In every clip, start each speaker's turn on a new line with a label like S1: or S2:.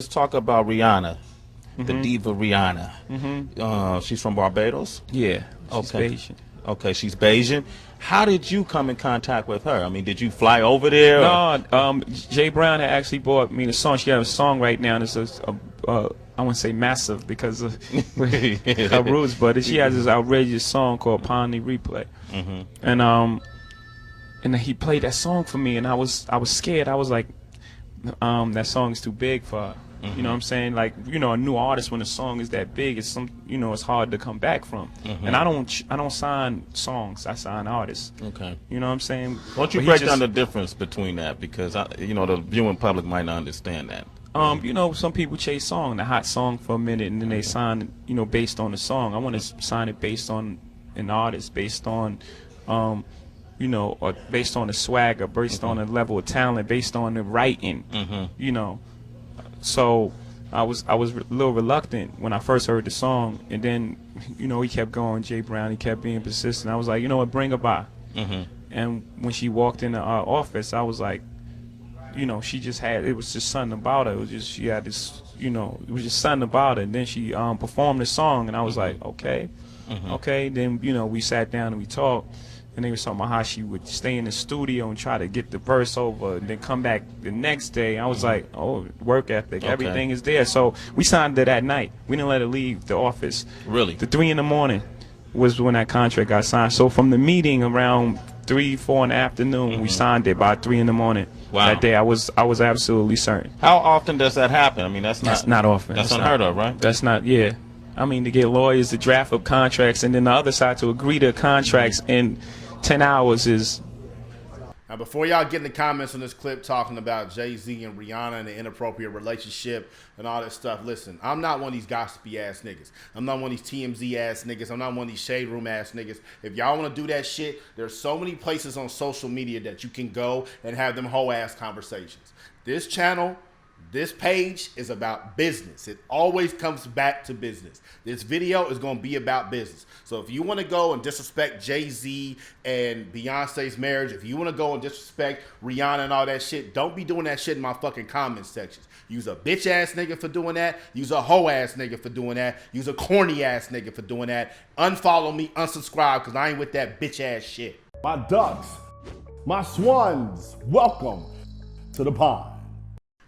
S1: Let's talk about Rihanna, the
S2: Mm-hmm.
S1: diva Rihanna.
S2: Mm-hmm.
S1: She's from Barbados.
S2: Yeah, she's
S1: Okay.
S2: Bayesian.
S1: Okay, she's Bayesian. How did you come in contact with her? I mean, did you fly over there?
S2: No, Jay Brown had actually bought me the song. She has a song right now, and it's I wouldn't say massive because of her roots, but she has this outrageous song called "Upon the Replay," and he played that song for me, and I was scared. I was like, that song is too big for her. You know what I'm saying? Like, a new artist, when a song is that big, it's it's hard to come back from. And I don't sign songs. I sign artists.
S1: Okay.
S2: You know what I'm saying?
S1: Why don't you
S2: But
S1: break down the difference between that? Because, the viewing public might not understand that.
S2: Some people chase the hot song for a minute, and then they sign, based on the song. I want to sign it based on an artist, based on, or based on the swagger, based on the level of talent, based on the writing, So I was a little reluctant when I first heard the song, and then, he kept going, Jay Brown, he kept being persistent. I was like, you know what, bring her by. And when she walked into our office, I was like, she just had, it was just something about her. It was just, she had this, it was just something about her. And then she performed the song, and I was like, okay. Then, we sat down and we talked. And they were talking about how she would stay in the studio and try to get the verse over and then come back the next day. I was like, oh, work ethic.
S1: Okay.
S2: Everything is there. So we signed her that night. We didn't let her leave the office.
S1: Really?
S2: The 3 in the morning was when that contract got signed. So from the meeting around 3, 4 in the afternoon, we signed it by 3 in the morning.
S1: Wow.
S2: That day, I was absolutely certain.
S1: How often does that happen? I mean, that's
S2: not often.
S1: That's unheard of, right?
S2: That's not, yeah. I mean, to get lawyers to draft up contracts and then the other side to agree to contracts in 10 hours is...
S3: Now, before y'all get in the comments on this clip talking about Jay-Z and Rihanna and the inappropriate relationship and all that stuff, listen, I'm not one of these gossipy ass niggas. I'm not one of these TMZ ass niggas. I'm not one of these shade room ass niggas. If y'all want to do that shit, there's so many places on social media that you can go and have them whole ass conversations. This channel, this page is about business. It always comes back to business. This video is going to be about business. So if you want to go and disrespect Jay-Z and Beyonce's marriage, if you want to go and disrespect Rihanna and all that shit, don't be doing that shit in my fucking comment sections. Use a bitch ass nigga for doing that. Use a hoe ass nigga for doing that. Use a corny ass nigga for doing that. Unfollow me, unsubscribe, because I ain't with that bitch ass shit.
S4: My ducks, my swans, welcome to the pond.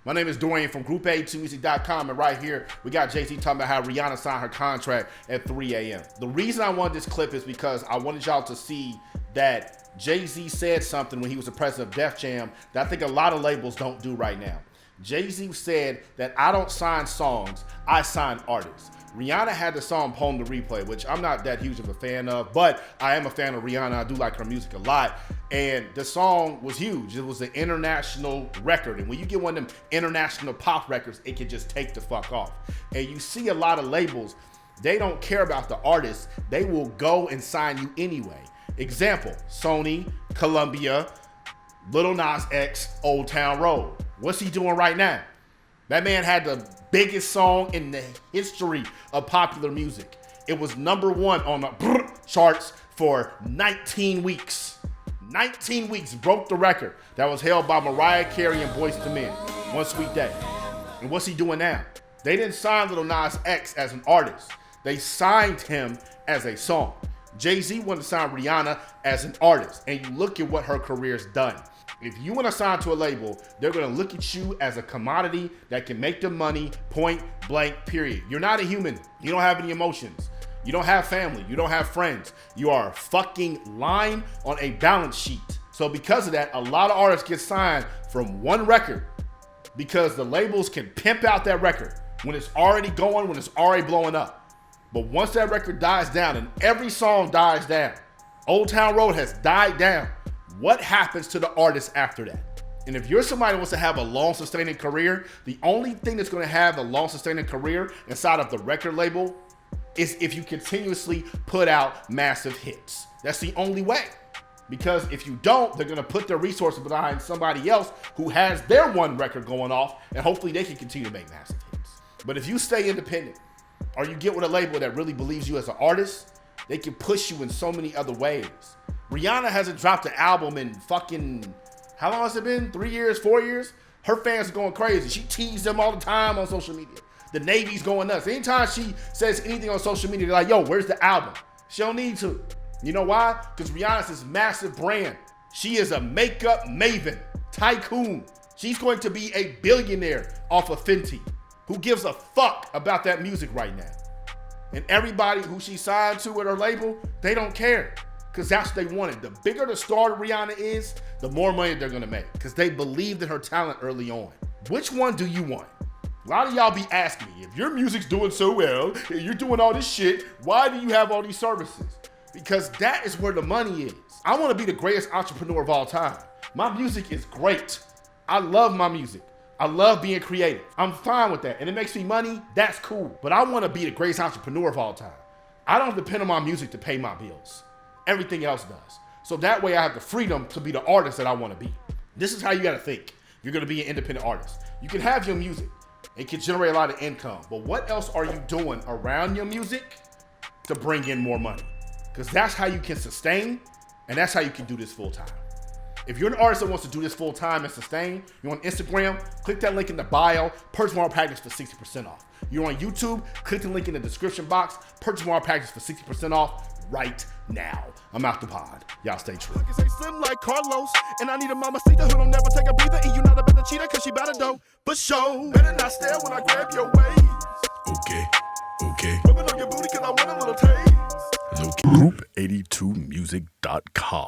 S3: My name is Dorian from Group82Music.com, and right here, we got Jay-Z talking about how Rihanna signed her contract at 3 a.m. The reason I wanted this clip is because I wanted y'all to see that Jay-Z said something when he was the president of Def Jam that I think a lot of labels don't do right now. Jay-Z said that I don't sign songs, I sign artists. Rihanna had the song Upon the Replay, which I'm not that huge of a fan of, but I am a fan of Rihanna. I do like her music a lot. And the song was huge. It was an international record. And when you get one of them international pop records, it can just take the fuck off. And you see a lot of labels, they don't care about the artist. They will go and sign you anyway. Example, Sony, Columbia, Lil Nas X, Old Town Road. What's he doing right now? That man had the biggest song in the history of popular music. It was #1 on the charts for 19 weeks. 19 weeks, broke the record that was held by Mariah Carey and Boyz II Men. One Sweet Day. And what's he doing now? They didn't sign Lil Nas X as an artist. They signed him as a song. Jay-Z wanted to sign Rihanna as an artist. And you look at what her career's done. If you want to sign to a label, they're going to look at you as a commodity that can make them money, point blank, period. You're not a human. You don't have any emotions. You don't have family. You don't have friends. You are a fucking line on a balance sheet. So because of that, a lot of artists get signed from one record because the labels can pimp out that record when it's already going, when it's already blowing up. But once that record dies down, and every song dies down, Old Town Road has died down, what happens to the artist after that? And if you're somebody who wants to have a long sustaining career, the only thing that's going to have a long sustaining career inside of the record label is if you continuously put out massive hits. That's the only way. Because if you don't, they're going to put their resources behind somebody else who has their one record going off, and hopefully they can continue to make massive hits. But if you stay independent, or you get with a label that really believes you as an artist, they can push you in so many other ways. Rihanna hasn't dropped an album in fucking, how long has it been? 3 years, 4 years? Her fans are going crazy. She teased them all the time on social media. The Navy's going nuts. Anytime she says anything on social media, they're like, yo, where's the album? She don't need to. You know why? Because Rihanna's this massive brand. She is a makeup maven, tycoon. She's going to be a billionaire off of Fenty. Who gives a fuck about that music right now? And everybody who she signed to with her label, they don't care. Because that's what they wanted. The bigger the star Rihanna is, the more money they're going to make. Because they believed in her talent early on. Which one do you want? A lot of y'all be asking me, if your music's doing so well, you're doing all this shit, why do you have all these services? Because that is where the money is. I want to be the greatest entrepreneur of all time. My music is great. I love my music. I love being creative. I'm fine with that. And it makes me money, that's cool. But I want to be the greatest entrepreneur of all time. I don't depend on my music to pay my bills. Everything else does. So that way I have the freedom to be the artist that I want to be. This is how you got to think. If you're going to be an independent artist. You can have your music. It can generate a lot of income. But what else are you doing around your music to bring in more money? Because that's how you can sustain, and that's how you can do this full time. If you're an artist that wants to do this full time and sustain, you're on Instagram, click that link in the bio, purchase more package for 60% off. You're on YouTube, click the link in the description box, purchase more package for 60% off right now. I'm out the pod. Y'all stay true.
S5: I say slim like Carlos, and I need a mamacita who don't never take a breather, and you not a better cheater cause she better though. But show, better not stare when I grab your waist.
S6: Okay, okay.
S5: Rubbing on your booty cause I want a little taste.
S6: Group82music.com.